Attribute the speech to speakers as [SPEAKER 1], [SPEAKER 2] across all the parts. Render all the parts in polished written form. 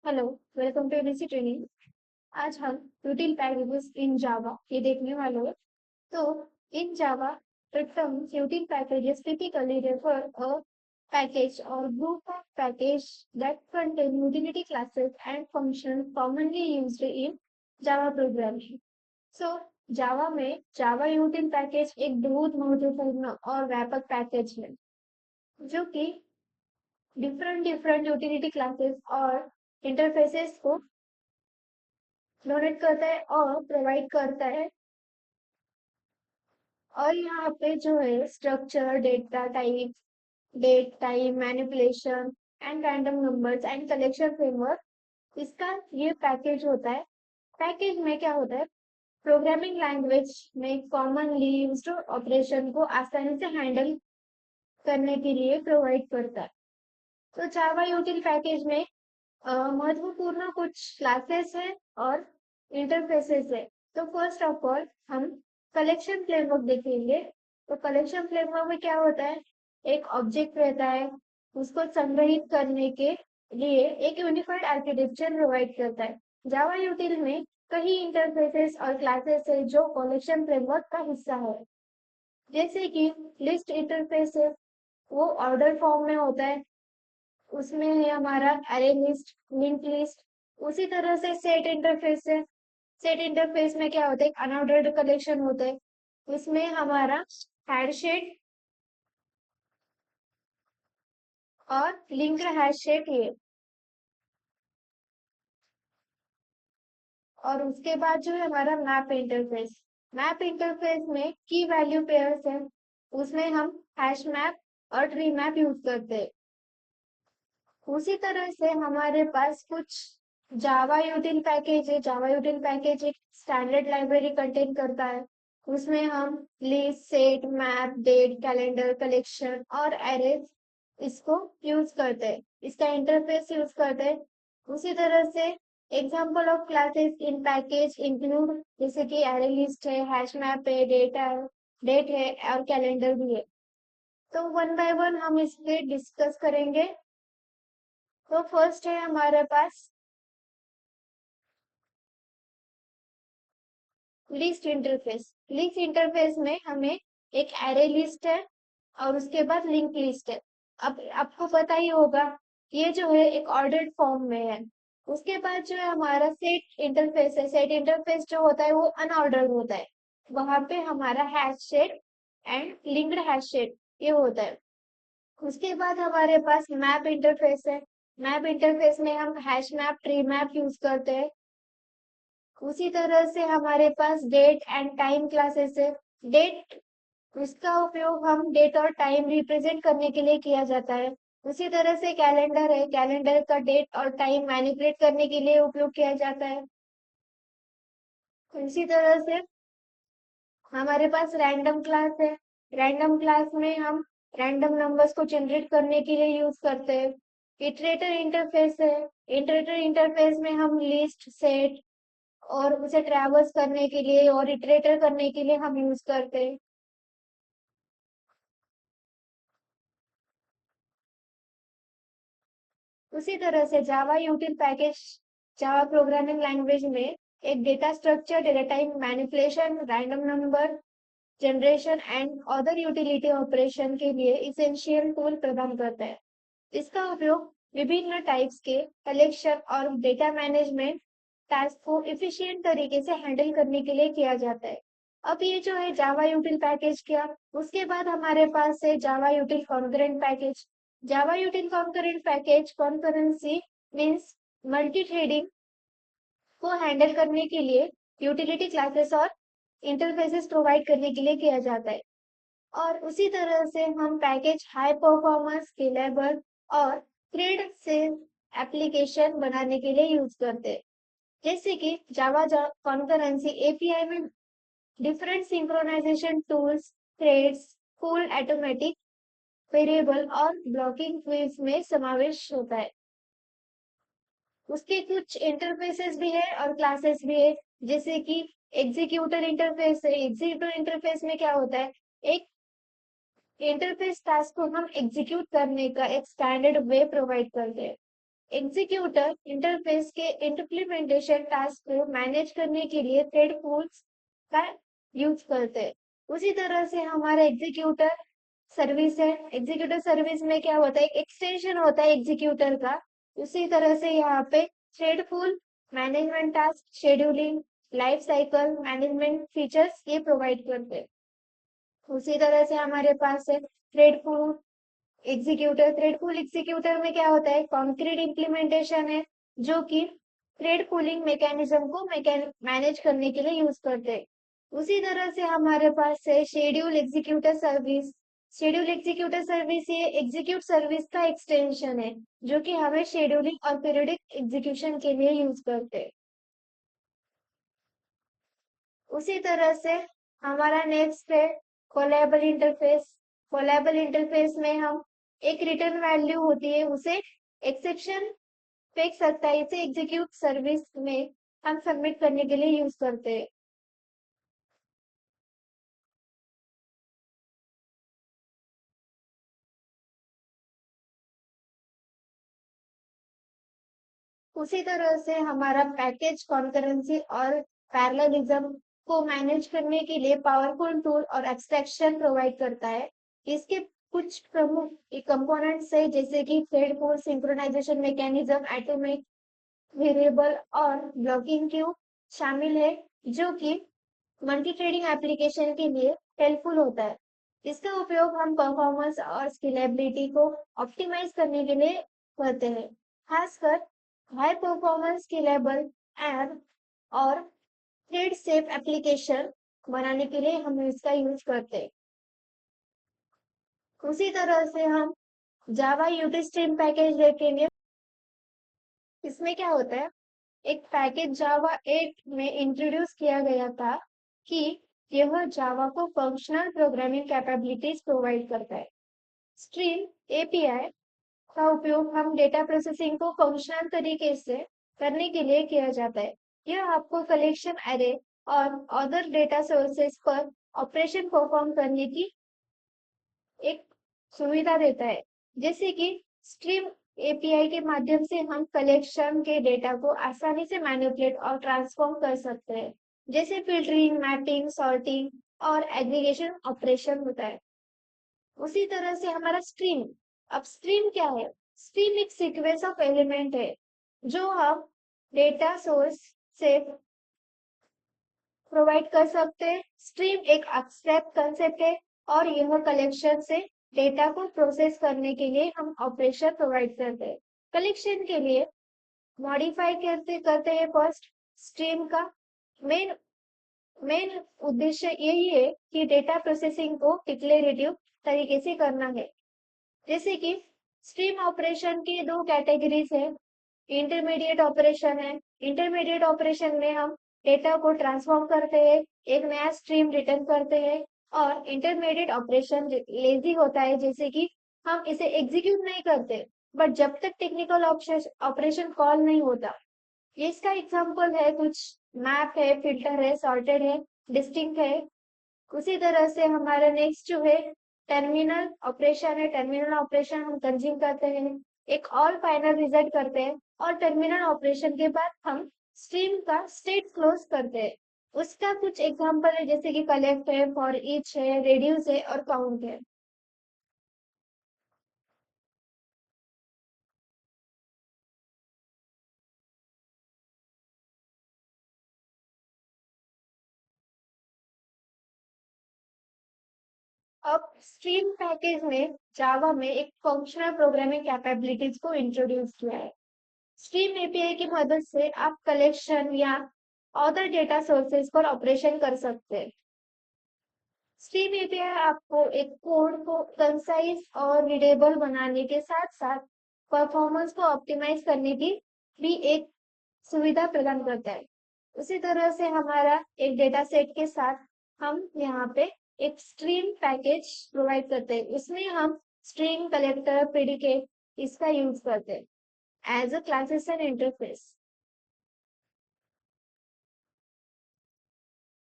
[SPEAKER 1] Hello, welcome to ABC training. आज हम routine packages इन जावा ये देखने वाले हैं। तो इन जावा terms routine packages typically refer a package or group of package that contain utility classes and functions commonly used in Java programming. So जावा में जावा util package एक बहुत महत्वपूर्ण और व्यापक पैकेज है जो कि डिफरेंट डिफरेंट यूटिलिटी क्लासेस और इंटरफेसेस को डोनेट करता है और प्रोवाइड करता है। और यहाँ पे जो है structure data type date time manipulation and random numbers and collection framework इसका ये पैकेज होता है। पैकेज में क्या होता है, प्रोग्रामिंग लैंग्वेज में कॉमनली यूज्ड ऑपरेशन को आसानी से हैंडल करने के लिए प्रोवाइड करता है। तो जावा यूटिल पैकेज में महत्वपूर्ण कुछ क्लासेस है और इंटरफेसेस है। तो फर्स्ट ऑफ ऑल हम कलेक्शन फ्रेमवर्क देखेंगे। तो कलेक्शन फ्रेमवर्क में क्या होता है, एक ऑब्जेक्ट रहता है, उसको संग्रहित करने के लिए एक यूनिफाइड आर्किटेक्चर प्रोवाइड करता है। जावा यूटिल में कई इंटरफेसेस और क्लासेस है जो कलेक्शन फ्रेमवर्क का हिस्सा है। जैसे कि लिस्ट इंटरफेस है, वो ऑर्डर फॉर्म में होता है, उसमें है हमारा अरे लिस्ट लिंक लिस्ट। उसी तरह से सेट इंटरफेस है, सेट इंटरफेस में क्या होता है, एक अनऑर्डर्ड कलेक्शन होता है, उसमें हमारा हैशेट और लिंक्ड हैशेट ये। और उसके बाद जो है हमारा मैप इंटरफेस में की वैल्यू पेयर्स है, उसमें हम हैश मैप और ट्री मैप यूज करते हैं। उसी तरह से हमारे पास कुछ जावा यूटिल पैकेज है। जावा यूटिल पैकेज एक स्टैंडर्ड लाइब्रेरी कंटेन करता है, उसमें हम list set map date calendar collection और एरेज इसको यूज करते हैं, इसका इंटरफेस यूज करते हैं। उसी तरह से example of classes in package include जैसे कि एरे लिस्ट है, हैश मैप है, डेट है और कैलेंडर भी है। तो वन बाय वन हम इस पे डिस्कस करेंगे। तो फर्स्ट है हमारे पास लिस्ट इंटरफेस में हमें एक एरे लिस्ट है और उसके बाद लिंक लिस्ट है। अब आपको पता ही होगा ये जो है एक ऑर्डर्ड फॉर्म में है। उसके बाद जो है हमारा सेट इंटरफेस है, सेट इंटरफेस जो होता है वो अनऑर्डर्ड होता है, वहां पे हमारा hash set and linked hash set ये होता है। उसके बाद हमारे पास मैप इंटरफेस है, मैप इंटरफेस में हम hash map tree map use करते हैं। उसी तरह से हमारे पास डेट एंड टाइम क्लासेस है। डेट इसका उपयोग हम डेट और टाइम रिप्रेजेंट करने के लिए किया जाता है। उसी तरह से कैलेंडर है, कैलेंडर का डेट और टाइम मैनिपुलेट करने के लिए उपयोग किया जाता है। इसी तरह से हमारे पास रैंडम क्लास है, रैंडम क्लास में हम रैंडम नंबर्स को जनरेट करने के लिए यूज करते हैं। इटरेटर इंटरफेस है, इटरेटर इंटरफेस में हम लिस्ट सेट और उसे ट्रैवर्स करने के लिए और इटरेटर करने के लिए हम यूज करते हैं। उसी तरह से Java util package Java programming language में एक data structure data type manipulation random number generation and other utility operation के लिए इसेंशियल टूल प्रदान करता है। इसका उपयोग विभिन्न टाइप्स के कलेक्शन और डेटा मैनेजमेंट टास्क को इफिशिएंट तरीके से हैंडल करने के लिए किया जाता है। अब ये जो है जावा यूटिल पैकेज किया, उसके बाद हमारे पास है Java util concurrent package. Java util concurrent package concurrency means multi threading को हैंडल करने के लिए यूटिलिटी क्लासेस और इंटरफेसेस प्रोवाइड करने के लिए किया जाता है। और उसी तरह से हम पैकेज हाई परफॉर्मेंस स्केलेबल और थ्रेड से एप्लीकेशन बनाने के लिए यूज करते हैं। जैसे कि जावा कॉन्करेंसी एपीआई में different synchronization tools threads pool automatic variable और ब्लॉकिंग क्वीज में समावेश होता है। उसके कुछ इंटरफेसेस भी है और क्लासेस भी है, जैसे कि एग्जीक्यूटर इंटरफेस है। एग्जीक्यूटर इंटरफेस में क्या होता है, एक इंटरफेस टास्क को हम एग्जीक्यूट करने का एक स्टैंडर्ड वे प्रोवाइड करते हैं। एग्जीक्यूटर इंटरफेस के इम्प्लीमेंटेशन टास्क को मैनेज करने के लिए थ्रेड पूल्स का यूज करते हैं। उसी तरह से हमारा एग्जीक्यूटर सर्विस है। एग्जीक्यूटर सर्विस में क्या होता है, एक एक्सटेंशन होता है एग्जीक्यूटर का। उसी तरह से यहाँ पे thread pool, management task, scheduling, life cycle management features ये प्रोवाइड करते हैं। उसी तरह से हमारे पास है thread pool executor. Thread pool executor में क्या होता है, कॉन्क्रीट इम्प्लीमेंटेशन है जो कि थ्रेड पूलिंग मैकेनिज्म को मैनेज करने के लिए यूज करते हैं। उसी तरह से हमारे पास है schedule executor service. Schedule executor service ये एग्जीक्यूट सर्विस का एक्सटेंशन है जो कि हमें शेड्यूलिंग और पीरियडिक एग्जीक्यूशन के लिए यूज करते हैं। उसी तरह से हमारा नेक्स्ट है कोलेबल इंटरफेस। कोलेबल इंटरफेस में हम एक रिटर्न वैल्यू होती है उसे एक्सेप्शन फेंक सकता है, इसे एग्जीक्यूट सर्विस में हम सबमिट करने के लिए यूज करते हैं। उसी तरह से हमारा पैकेज कॉन्करेंसी और पैरेललिज्म को मैनेज करने के लिए पावरफुल टूल और एब्स्ट्रैक्शन प्रोवाइड करता है। इसके कुछ प्रमुख कंपोनेंट्स है जैसे कि thread pool, synchronization mechanism, atomic variable और ब्लॉकिंग क्यू शामिल है जो कि मल्टी थ्रेडिंग एप्लीकेशन के लिए हेल्पफुल होता है। इसका उपयोग हम परफॉर्मेंस और स्केलेबिलिटी को ऑप्टिमाइज करने के लिए करते हैं, खासकर हाई परफॉर्मेंस स्केलेबल ऐप और थ्रेड सेफ एप्लीकेशन बनाने के लिए हम इसका यूज करते हैं। उसी तरह से हम जावा यूटी स्ट्रीम पैकेज देखेंगे। इसमें क्या होता है, एक पैकेज जावा 8 में इंट्रोड्यूस किया गया था कि यह जावा को फंक्शनल प्रोग्रामिंग कैपेबिलिटीज प्रोवाइड करता है। स्ट्रीम एपीआई का उपयोग हम डेटा प्रोसेसिंग को फंक्शनल तरीके से करने के लिए किया जाता है। यह आपको कलेक्शन एरे और अदर डेटा सोर्सेस पर ऑपरेशन परफॉर्म करने की एक सुविधा देता है। जैसे कि स्ट्रीम एपीआई के माध्यम से हम कलेक्शन के डेटा को आसानी से मैनिपुलेट और ट्रांसफॉर्म कर सकते हैं, जैसे फिल्टरिंग, मैपिंग, सॉर्टिंग और एग्रीगेशन ऑपरेशन होता है। उसी तरह से हमारा स्ट्रीम, अब स्ट्रीम क्या है, स्ट्रीम एक सीक्वेंस ऑफ एलिमेंट है जो हम डेटा सोर्स से प्रोवाइड कर सकते हैं। स्ट्रीम एक एब्स्ट्रैक्ट कंसेप्ट है और यह कलेक्शन से डेटा को प्रोसेस करने के लिए हम ऑपरेशन प्रोवाइड करते हैं। कलेक्शन के लिए मॉडिफाई करते करते हैं फर्स्ट स्ट्रीम का मेन मेन उद्देश्य यही है कि डेटा प्रोसेसिंग को डिक्लेरेटिव तरीके से करना है। जैसे कि स्ट्रीम ऑपरेशन की दो कैटेगरीज है, इंटरमीडिएट ऑपरेशन है। इंटरमीडिएट ऑपरेशन में हम डेटा को ट्रांसफॉर्म करते हैं, एक नया स्ट्रीम रिटर्न करते हैं। और इंटरमीडिएट ऑपरेशन लेजी होता है, जैसे कि हम इसे एग्जीक्यूट नहीं करते बट जब तक टेक्निकल ऑपरेशन कॉल नहीं होता। ये इसका एग्जांपल है, कुछ मैप है, फिल्टर है, सॉर्टेड है, डिस्टिंक्ट है। उसी तरह से हमारा नेक्स्ट जो है टर्मिनल ऑपरेशन है। टर्मिनल ऑपरेशन हम कंज्यूम करते हैं, एक ऑल फाइनल रिजल्ट करते हैं और टर्मिनल ऑपरेशन के बाद हम स्ट्रीम का स्टेट क्लोज करते हैं। उसका कुछ एग्जांपल है जैसे कि कलेक्ट है, फॉर ईच है, रेड्यूस है और काउंट है। अब स्ट्रीम पैकेज में जावा में एक फंक्शनल प्रोग्रामिंग कैपेबिलिटीज को इंट्रोड्यूस किया है। स्ट्रीम एपीआई की मदद से आप कलेक्शन या अदर डेटा सोर्सेज पर ऑपरेशन कर सकते हैं। स्ट्रीम एपीआई आपको एक कोड को कंसाइज और रीडेबल बनाने के साथ साथ परफॉर्मेंस को ऑप्टिमाइज करने की भी एक सुविधा प्रदान करता है। उसी तरह से हमारा एक डेटा सेट के साथ हम यहाँ पे एक स्ट्रीम पैकेज प्रोवाइड करते हैं। इसमें हम स्ट्रिंग, कलेक्टर, प्रेडिकेट इसका यूज करते हैं as a classes and interface.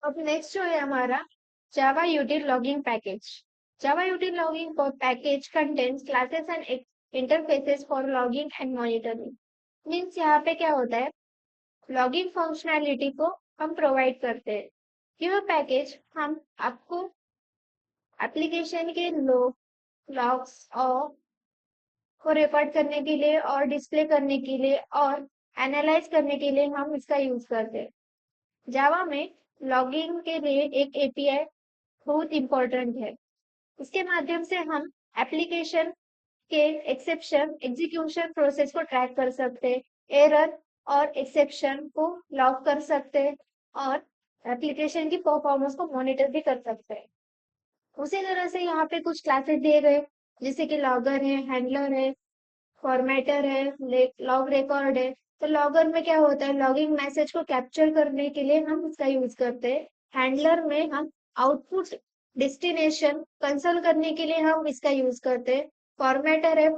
[SPEAKER 1] अब नेक्स्ट जो है हमारा Java util logging package. Java util logging package contains classes and interfaces for logging and monitoring. Means यहाँ पे क्या होता है, लॉगिंग फंक्शनैलिटी को हम प्रोवाइड करते हैं। यह पैकेज हम आपको एप्लीकेशन के लॉग्स और को रिकॉर्ड करने के लिए और डिस्प्ले करने के लिए और एनालाइज करने के लिए हम इसका यूज करते हैं। जावा में लॉगिंग के लिए एक एपीआई बहुत इंपॉर्टेंट है। इसके माध्यम से हम एप्लीकेशन के एक्सेप्शन एग्जीक्यूशन प्रोसेस को ट्रैक कर सकते हैं, एरर और एक्सेप्शन को लॉग कर सकते हैं और एप्लीकेशन की परफॉर्मेंस को मॉनिटर भी कर सकते हैं। उसी तरह से यहाँ पे कुछ क्लासेस दिए गए, जैसे कि लॉगर है, हैंडलर है, फॉर्मेटर है, लॉग रिकॉर्ड है। तो लॉगर में क्या होता है, लॉगिंग मैसेज को कैप्चर करने के लिए हम इसका यूज करते हैं। हैंडलर में हम आउटपुट डेस्टिनेशन कंसोल करने के लिए हम इसका यूज करते हैं। फॉर्मेटर है,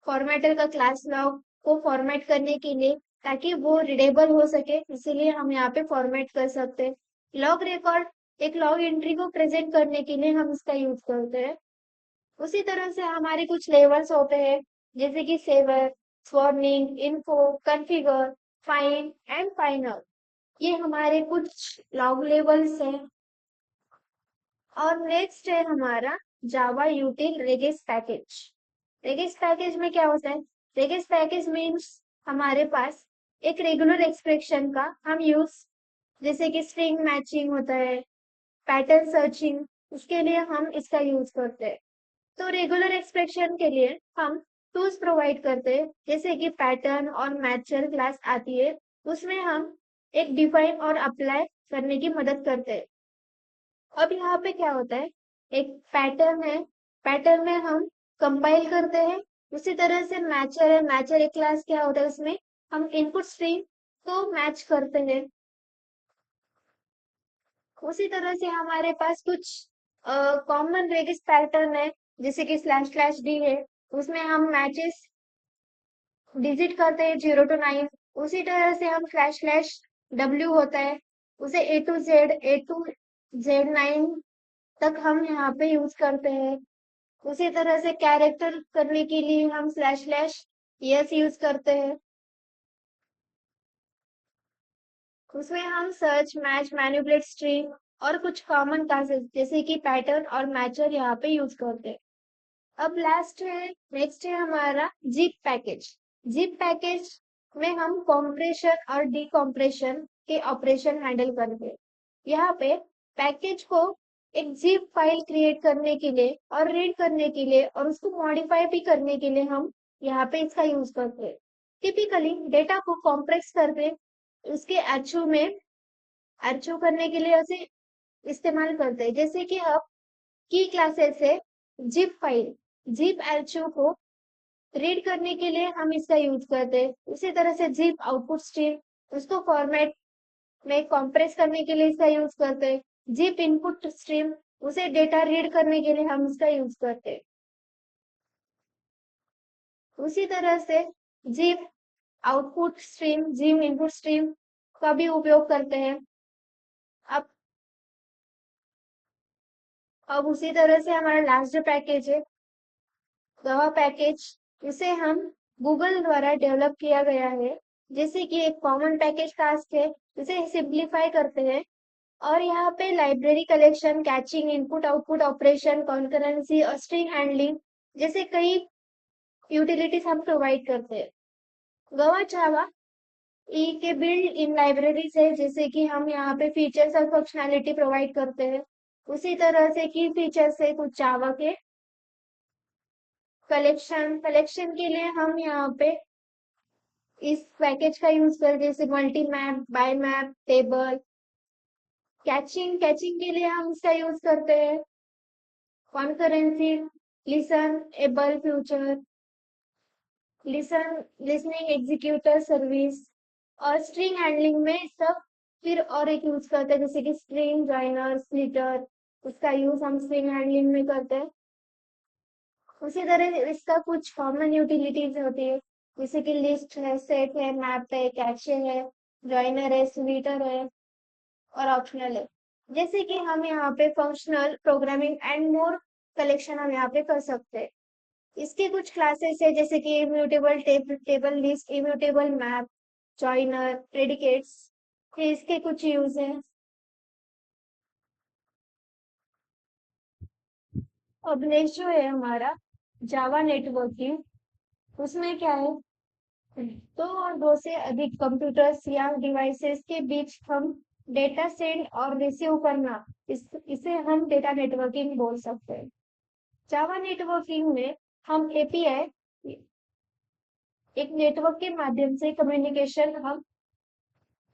[SPEAKER 1] फॉर्मेटर का क्लास लॉग को फॉर्मेट करने के लिए, ताकि वो रीडेबल हो सके, इसीलिए हम यहाँ पे फॉर्मेट कर सकते हैं। लॉग रिकॉर्ड एक लॉग एंट्री को प्रेजेंट करने के लिए हम इसका यूज करते हैं। उसी तरह से हमारे कुछ लेवल्स होते हैं, जैसे कि severe, warning, info, configure, find and final. ये हमारे कुछ लॉग लेवल्स हैं। और नेक्स्ट है हमारा जावा यूटिल रेगेस पैकेज। रेगेस पैकेज में क्या होता है, रेगेस पैकेज मीन्स हमारे पास एक रेगुलर एक्सप्रेशन का हम यूज, जैसे कि स्ट्रिंग मैचिंग होता है, पैटर्न सर्चिंग, उसके लिए हम इसका यूज करते हैं। तो रेगुलर एक्सप्रेशन के लिए हम टूल्स प्रोवाइड करते हैं, जैसे कि पैटर्न और मैचर क्लास आती है, उसमें हम एक डिफाइन और अप्लाई करने की मदद करते हैं। अब यहाँ पे क्या होता है, एक पैटर्न है, पैटर्न में हम कंपाइल करते हैं। उसी तरह से मैचर है, मैचर एक क्लास क्या होता है, उसमें हम इनपुट स्ट्रीम को मैच करते हैं। उसी तरह से हमारे पास कुछ कॉमन रेगिस पैटर्न है, जैसे कि स्लैश स्लैश डी है, उसमें हम मैचेस डिजिट करते हैं 0 to 9। उसी तरह से हम स्लैश स्लैश डब्ल्यू होता है, उसे A to Z 9 तक हम यहाँ पे यूज करते हैं। उसी तरह से कैरेक्टर करने के लिए हम स्लैश स्लैश यस यूज करते हैं। उसमें हम सर्च, मैच, मैनिपुलेट, स्ट्रिंग और कुछ कॉमन क्लासेस जैसे कि पैटर्न और मैचर यहाँ पे यूज करते हैं। अब नेक्स्ट है हमारा जिप पैकेज। जिप पैकेज में हम कॉम्प्रेशन और डिकॉम्प्रेशन के ऑपरेशन हैंडल करेंगे। यहाँ पे पैकेज को एक जिप फाइल क्रिएट करने के लिए और रीड करने के लिए और उसको मॉडिफाई भी करने के लिए हम यहाँ पे इसका यूज करते हैं। टिपिकली डेटा को कॉम्प्रेस करके उसके अर्चो करने के लिए उसे इस्तेमाल करते हैं, जैसे कि अब की क्लासेस है जिप फाइल, जिप अर्चो को रीड करने के लिए हम इसका यूज करते हैं। उसी तरह से जिप आउटपुट स्ट्रीम, उसको फॉर्मेट में कंप्रेस करने के लिए इसका यूज करते हैं। जिप इनपुट स्ट्रीम, उसे डेटा रीड करने के लिए हम इसका यूज करते हैं। उसी तरह से zip output stream, zip input stream का भी उपयोग करते हैं। अब अब उसी तरह से हमारा लास्ट जो पैकेज है गवा पैकेज, उसे हम गूगल द्वारा डेवलप किया गया है, जैसे कि एक कॉमन पैकेज टास्क है, उसे सिंप्लीफाई करते हैं। और यहाँ पे library collection, catching, input output operation, concurrency और स्ट्रिंग हैंडलिंग जैसे कई यूटिलिटीज हम प्रोवाइड करते हैं। गवा जावा ई के बिल्ड इन लाइब्रेरीज है, जैसे कि हम यहाँ पे फीचर्स और फंक्शनैलिटी प्रोवाइड करते हैं। उसी तरह से की फीचर्स है कुछ जावा के कलेक्शन के लिए हम यहाँ पे इस पैकेज का यूज करते हैं, जैसे multi map, bi map, table. Caching के लिए हम इसका यूज करते हैं concurrency, listenable future, listening executor service. और स्ट्रिंग हैंडलिंग में सब फिर और एक यूज करते हैं, जैसे कि स्ट्रिंग जॉइनर, स्प्लिटर, उसका यूज हम स्ट्रिंग हैंडलिंग में करते हैं। उसी तरह इसका कुछ कॉमन यूटिलिटीज होती है, जैसे कि लिस्ट है, सेट है, मैप है, कैचे है, जॉइनर है, स्प्लिटर है और ऑप्शनल है। जैसे कि हम यहाँ पे functional programming and more collection हम यहाँ पे कर सकते हैं। इसके कुछ क्लासेस है जैसे कि immutable table list, immutable map, joiner, predicates. ये इसके कुछ यूज है। अब नेक्स्ट जो है हमारा जावा नेटवर्किंग। उसमें क्या है, दो और दो से अधिक कंप्यूटर्स या डिवाइसेस के बीच हम डेटा सेंड और रिसीव करना, इसे हम डेटा नेटवर्किंग बोल सकते हैं। जावा नेटवर्किंग में हम एपीआई, एक नेटवर्क के माध्यम से कम्युनिकेशन हम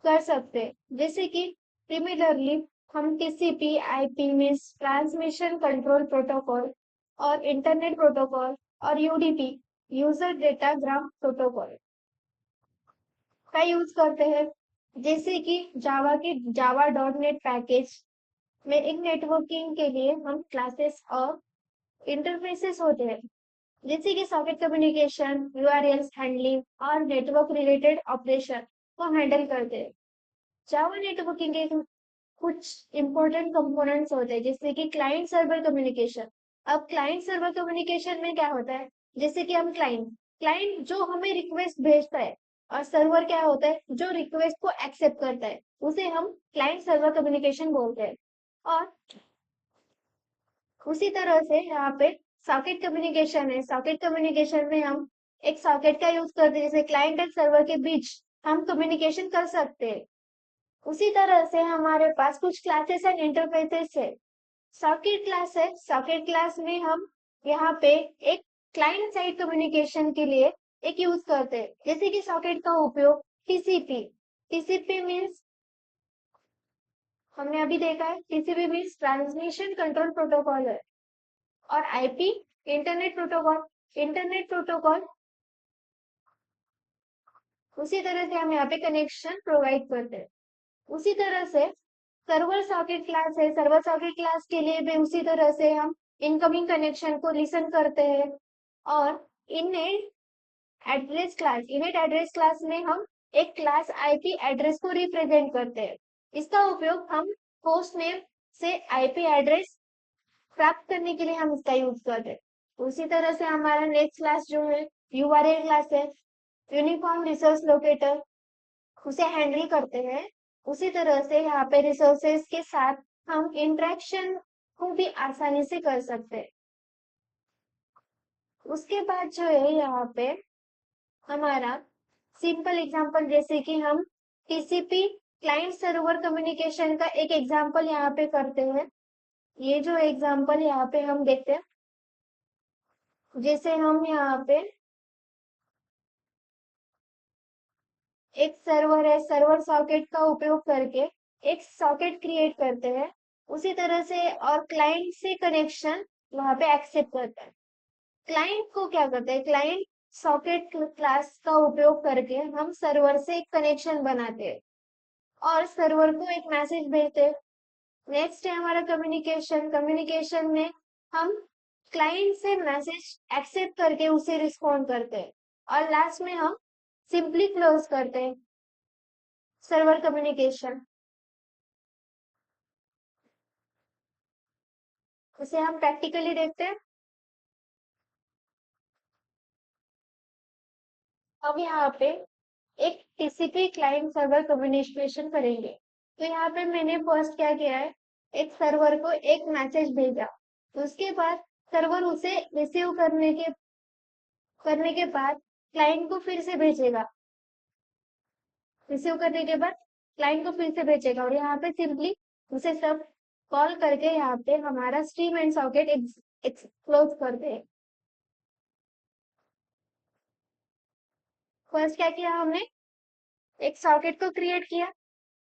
[SPEAKER 1] कर सकते हैं, जैसे कि सिमिलरली हम टीसीपी आईपी में ट्रांसमिशन कंट्रोल प्रोटोकॉल और इंटरनेट प्रोटोकॉल और यूडीपी, यूजर डेटा ग्राम प्रोटोकॉल का यूज करते हैं। जैसे कि जावा डॉट नेट पैकेज में एक नेटवर्किंग के लिए हम क्लासेस और इंटरफेसेस होते हैं, जैसे कि सॉकेट कम्युनिकेशन, यूआरएल्स हैंडलिंग और नेटवर्क रिलेटेड ऑपरेशन को हैंडल करते हैं। जावा नेटवर्किंग के कुछ इंपॉर्टेंट कंपोनेंट्स होते हैं, जैसे कि क्लाइंट सर्वर कम्युनिकेशन। अब क्लाइंट सर्वर कम्युनिकेशन में क्या होता है, जैसे कि हम क्लाइंट क्लाइंट जो हमें रिक्वेस्ट भेजता है, और सर्वर क्या होता है जो रिक्वेस्ट को एक्सेप्ट करता है, उसे हम क्लाइंट सर्वर कम्युनिकेशन बोलते हैं। और उसी तरह से यहाँ पे सॉकेट कम्युनिकेशन है। सॉकेट कम्युनिकेशन में हम एक सॉकेट का यूज करते हैं, जैसे क्लाइंट एंड सर्वर के बीच हम कम्युनिकेशन कर सकते हैं। उसी तरह से हमारे पास कुछ क्लासेस एंड इंटरफेसेस है। सॉकेट क्लास है, सॉकेट क्लास में हम यहाँ पे एक क्लाइंट साइड कम्युनिकेशन के लिए एक यूज करते हैं, जैसे कि सॉकेट का उपयोग टीसीपी। टीसीपी मीन्स हमने अभी देखा है, TCP means transmission control protocol है। और IP internet protocol. Internet protocol उसी तरह से हम यहाँ पे कनेक्शन प्रोवाइड करते हैं। उसी तरह से सर्वर सॉकेट क्लास है। सर्वर सॉकेट क्लास के लिए भी उसी तरह से हम इनकमिंग कनेक्शन को लिसन करते हैं। और इननेट इननेट एड्रेस क्लास में हम एक क्लास आईपी एड्रेस को रिप्रेजेंट करते हैं। इसका उपयोग हम होस्ट नेम से आईपी एड्रेस प्राप्त करने के लिए हम इसका यूज करते हैं। उसी तरह से हमारा नेक्स्ट क्लास जो है यूआरएल क्लास है, यूनिफॉर्म रिसोर्स लोकेटर, उसे हैंडल करते हैं। उसी तरह से यहाँ पे रिसोर्सेज के साथ हम इंटरेक्शन को भी आसानी से कर सकते हैं। उसके बाद जो है यहाँ पे हमारा सिंपल एग्जांपल, जैसे कि हम टीसीपी क्लाइंट सर्वर कम्युनिकेशन का एक एग्जांपल यहाँ पे करते हैं। ये जो एग्जांपल यहाँ पे हम देखते हैं, जैसे हम यहाँ पे एक सर्वर है, सर्वर सॉकेट का उपयोग करके एक सॉकेट क्रिएट करते हैं। उसी तरह से और क्लाइंट से कनेक्शन वहां पे एक्सेप्ट करता है। क्लाइंट को क्या करते हैं, क्लाइंट सॉकेट क्लास का उपयोग करके हम सर्वर से एक कनेक्शन बनाते हैं और सर्वर को एक मैसेज भेजते हैं। नेक्स्ट है हमारा कम्युनिकेशन। कम्युनिकेशन में हम क्लाइंट से मैसेज एक्सेप्ट करके उसे रिस्पॉन्ड करते हैं। और लास्ट में हम सिंपली क्लोज करते हैं सर्वर कम्युनिकेशन। उसे हम प्रैक्टिकली देखते हैं। अब यहाँ पे एक टीसीपी क्लाइंट सर्वर कम्युनिकेशन करेंगे। तो यहाँ पे मैंने फर्स्ट क्या किया है, एक सर्वर को एक मैसेज भेजा। तो उसके बाद सर्वर उसे रिसीव करने के बाद क्लाइंट को फिर से भेजेगा। रिसीव करने के बाद क्लाइंट को फिर से भेजेगा और यहाँ पे सिंपली उसे सब कॉल करके यहाँ पे हमारा स्ट्रीम एंड सॉकेट क्लोज करते हैं। फर्स्ट क्या किया हमने, एक सॉकेट को क्रिएट किया।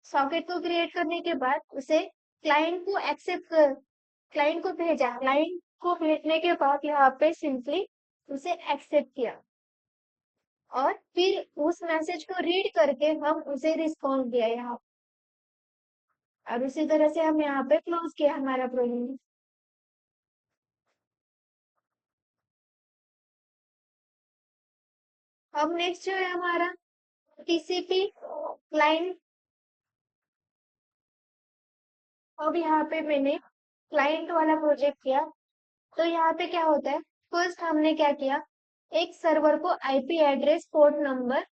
[SPEAKER 1] सॉकेट को क्रिएट करने के बाद उसे क्लाइंट को भेजा। क्लाइंट को भेजने के बाद यहाँ पे सिंपली उसे एक्सेप्ट किया और फिर उस मैसेज को रीड करके हम उसे रिस्पॉन्ड दिया यहाँ। और उसी तरह से हम यहाँ पे क्लोज किया हमारा प्रोग्राम। अब नेक्स्ट जो है हमारा टीसीपी क्लाइंट। अब यहाँ पे मैंने क्लाइंट वाला प्रोजेक्ट किया। तो यहाँ पे क्या होता है, फर्स्ट हमने क्या किया, एक सर्वर को आईपी एड्रेस पोर्ट नंबर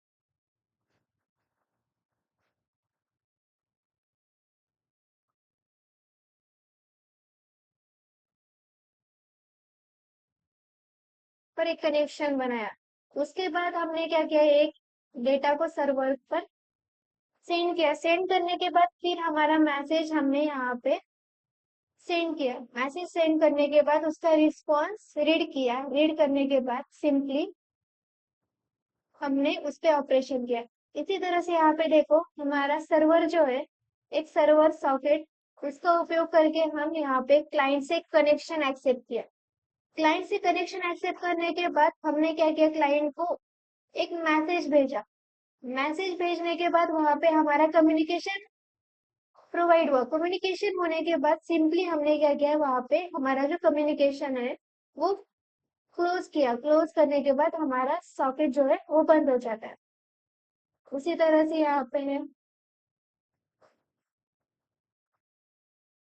[SPEAKER 1] पर एक कनेक्शन बनाया। उसके बाद हमने क्या किया, एक डेटा को सर्वर पर सेंड किया। सेंड करने के बाद फिर हमारा मैसेज हमने यहाँ पे सेंड किया। मैसेज सेंड करने के बाद उसका रिस्पॉन्स रीड किया। रीड करने के बाद सिंपली हमने उस पे ऑपरेशन किया। इसी तरह से यहाँ पे देखो, हमारा सर्वर जो है, एक सर्वर सॉकेट, उसका उपयोग करके हम यहाँ पे क्लाइंट से कनेक्शन एक्सेप्ट किया। क्लाइंट से कनेक्शन एक्सेप्ट करने के बाद हमने क्या किया, क्लाइंट को एक मैसेज भेजा। मैसेज भेजने के बाद वहां पे हमारा कम्युनिकेशन प्रोवाइड हुआ। कम्युनिकेशन होने के बाद सिंपली हमने क्या किया, वहां पे हमारा जो कम्युनिकेशन है वो क्लोज किया। क्लोज करने के बाद हमारा सॉकेट जो है वो बंद हो जाता है। उसी तरह से यहाँ पे है।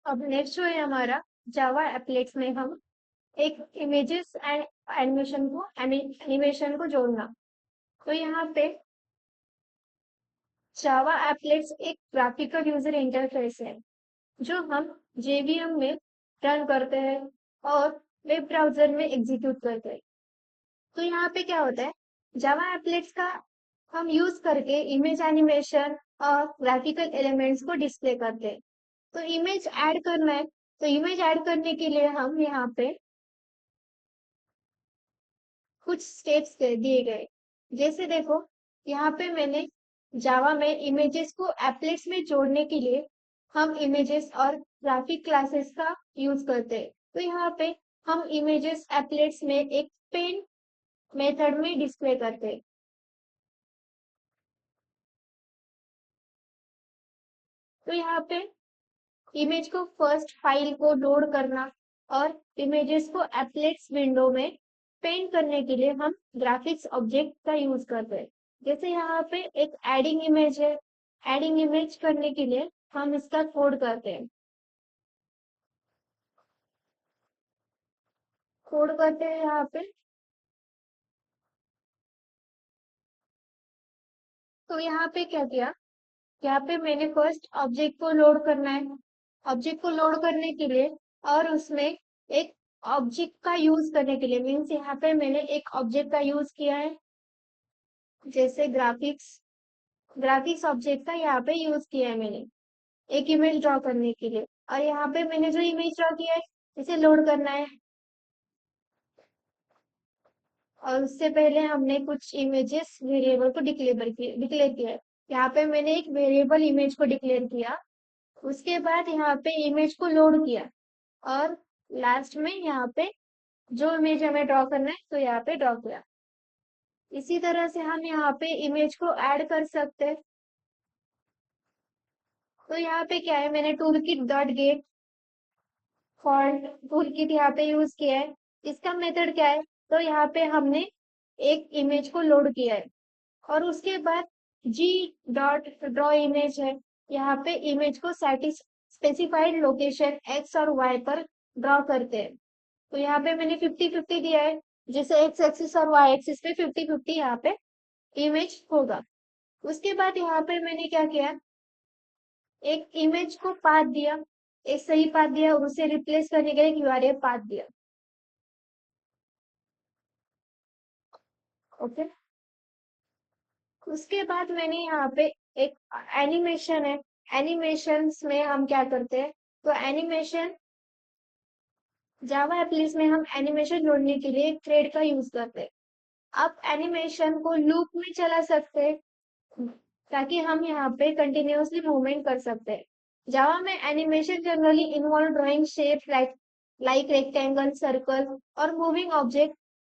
[SPEAKER 1] अब नेक्स्ट जो है हमारा जावा एप्लेट्स में हम एक इमेजेस एंड एनिमेशन को जोड़ना। तो यहाँ पे जावा एप्लेट्स एक ग्राफिकल यूजर इंटरफेस है जो हम जेवीएम में रन करते हैं और वेब ब्राउजर में एग्जीक्यूट करते हैं। तो यहाँ पे क्या होता है, जावा एप्लेट्स का हम यूज करके इमेज एनिमेशन और ग्राफिकल एलिमेंट्स को डिस्प्ले करते हैं। तो इमेज ऐड करना है, तो इमेज ऐड करने के लिए हम यहाँ पे कुछ स्टेप्स दिए गए। जैसे देखो, यहाँ पे मैंने जावा में इमेजेस को एप्लेट्स में जोड़ने के लिए हम इमेजेस और ग्राफिक क्लासेस का यूज करते हैं। तो यहाँ पे हम इमेजेस एप्लेट्स में एक पेन मेथड में डिस्प्ले करते हैं। तो यहाँ पे इमेज को फर्स्ट फाइल को लोड करना और इमेजेस को एप्लेट्स विंडो में पेंट करने के लिए हम ग्राफिक्स ऑब्जेक्ट का यूज करते हैं। जैसे यहाँ पे एक एडिंग इमेज है, एडिंग इमेज करने के लिए हम इसका कोड करते हैं। कोड करते हैं यहाँ पे। तो यहाँ पे क्या किया, यहाँ पे मैंने फर्स्ट ऑब्जेक्ट को लोड करना है। ऑब्जेक्ट को लोड करने के लिए और उसमें एक ऑब्जेक्ट का यूज करने के लिए मीन्स यहाँ पे मैंने एक ऑब्जेक्ट का यूज किया है, जैसे ग्राफिक्स। ग्राफिक्स ऑब्जेक्ट का यहाँ पे यूज किया है मैंने एक इमेज ड्रॉ करने के लिए। और यहाँ पे मैंने जो इमेज ड्रॉ किया है इसे लोड करना है। और उससे पहले हमने कुछ इमेजेस वेरिएबल को डिक्लेयर किया है। यहाँ पे मैंने एक वेरिएबल इमेज को डिक्लेयर किया। उसके बाद यहाँ पे इमेज को लोड किया और लास्ट में यहाँ पे जो इमेज हमें ड्रॉ करना है तो यहाँ पे ड्रॉ किया। इसी तरह से हम यहाँ पे इमेज को ऐड कर सकते हैं। तो यहाँ पे क्या है, मैंने tool kit dot gate font tool kit यहाँ पे यूज किया है। इसका मेथड क्या है, तो यहाँ पे हमने एक इमेज को लोड किया है और उसके बाद जी डॉट ड्रॉ इमेज है। यहाँ पे इमेज को स्पेसिफाइड लोकेशन एक्स और वाई पर ड्रॉ करते हैं। तो यहाँ पे मैंने 50-50 दिया है, जैसे एक्स एक्सिस और वाई एक्सिस पे 50-50 यहाँ पे इमेज होगा। उसके बाद यहाँ पे मैंने क्या किया, एक इमेज को पाथ दिया, एक सही पाथ दिया और उसे रिप्लेस करने के लिए एक यूआरएल पाथ दिया। ओके। उसके बाद मैंने यहाँ पे एक एनिमेशन है। एनिमेशंस में हम क्या करते हैं, तो एनिमेशन जावा एप्लिकेशन में हम एनिमेशन जोड़ने के लिए थ्रेड का यूज करते हैं। आप एनिमेशन को लूप में चला सकते हैं ताकि हम यहाँ पे कंटिन्यूअसली मूवमेंट कर सकते हैं। जावा में animation generally involve drawing shape like rectangle, circle और moving object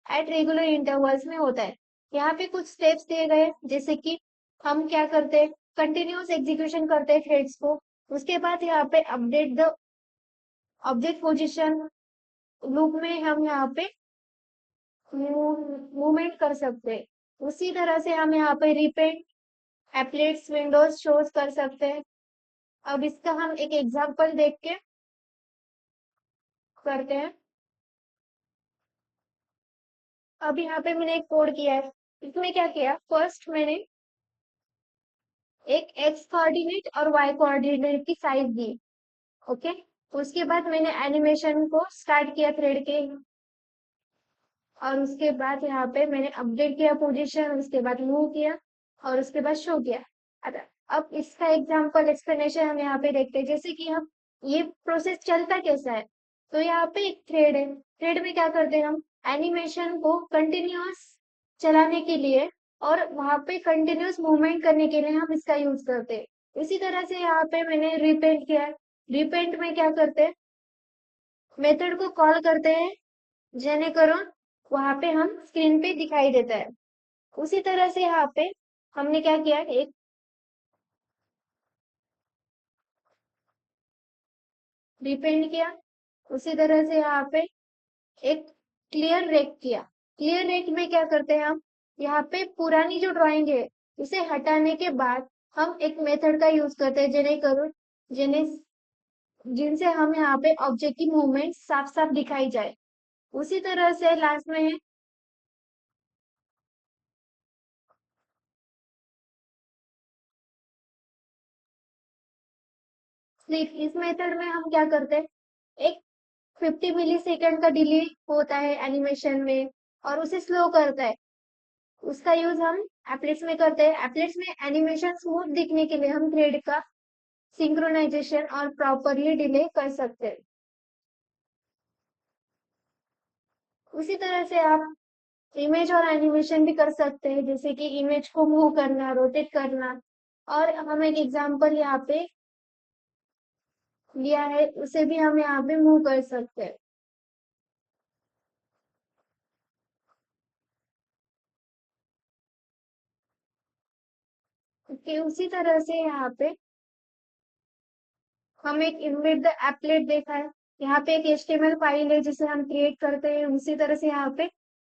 [SPEAKER 1] at regular intervals में होता है। यहाँ पे कुछ स्टेप्स दिए गए, जैसे कि हम क्या करते हैं, कंटिन्यूअस एग्जीक्यूशन करते हैं थ्रेड्स को। उसके बाद यहाँ पे update the object position loop में हम यहाँ पे मूवमेंट कर सकते हैं। उसी तरह से हम यहाँ पे रिपेंट एप्लेट्स विंडोज शोज कर सकते हैं। अब इसका हम एक एग्जांपल देख के करते हैं। अब यहाँ पे मैंने एक कोड किया है। इसमें क्या किया, फर्स्ट मैंने एक एक्स कोऑर्डिनेट और वाई कोऑर्डिनेट की साइज दी। ओके, उसके बाद मैंने एनिमेशन को स्टार्ट किया थ्रेड के, और उसके बाद यहाँ पे मैंने अपडेट किया पोजीशन, उसके बाद मूव किया, और उसके बाद शो किया। अब इसका एग्जांपल एक्सप्लेनेशन हम यहाँ पे देखते हैं, जैसे कि हम ये प्रोसेस चलता कैसा है। तो यहाँ पे एक थ्रेड है, थ्रेड में क्या करते हैं हम, एनिमेशन को कंटिन्यूअस चलाने के लिए और वहां पे कंटिन्यूअस मूवमेंट करने के लिए हम इसका यूज करते हैं। इसी तरह से यहाँ पे मैंने रिपेंट किया है। रिपेंट में क्या करते हैं, मेथड को कॉल करते हैं जेने करो वहां पे हम स्क्रीन पे दिखाई देता है। उसी तरह से यहाँ पे हमने क्या किया, एक रिपेंट किया। उसी तरह से यहाँ पे एक क्लियर रेक किया। क्लियर रेक में क्या करते हैं हम, यहाँ पे पुरानी जो ड्राइंग है उसे हटाने के बाद हम एक मेथड का यूज करते हैं जेने करो, जेने जिनसे हम यहाँ पे ऑब्जेक्ट की मूवमेंट साफ साफ दिखाई जाए। उसी तरह से लास्ट में है स्लीप। इस मेथड में हम क्या करते हैं, एक 50 मिली सेकेंड का डिले होता है एनिमेशन में और उसे स्लो करता है। उसका यूज हम एप्लेट्स में करते हैं। एप्लेट्स में एनिमेशन स्मूथ दिखने के लिए हम थ्रेड का सिंक्रोनाइजेशन और प्रॉपरली डिले कर सकते हैं। उसी तरह से आप इमेज और एनिमेशन भी कर सकते हैं, जैसे कि इमेज को मूव करना, रोटेट करना। और हम एक एग्जांपल यहाँ पे लिया है, उसे भी हम यहाँ पे मूव कर सकते हैं। ओके, उसी तरह से यहाँ पे हम एक इनबिल्ट द एप्लेट देखा है। यहाँ पे एक HTML फाइल है जिसे हम क्रिएट करते हैं। उसी तरह से यहाँ पे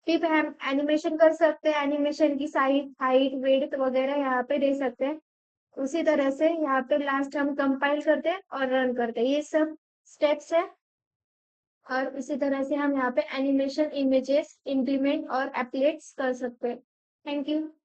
[SPEAKER 1] फिर हम एनिमेशन कर सकते हैं, एनिमेशन की साइज, हाइट, वेट वगैरह यहाँ पे दे सकते हैं। उसी तरह से यहाँ पे लास्ट हम कंपाइल करते हैं और रन करते हैं, ये सब स्टेप्स है। और इसी तरह से हम यहाँ पे एनिमेशन, इमेजेस, इम्प्लीमेंट और एप्लेट्स कर सकते हैं। Thank you.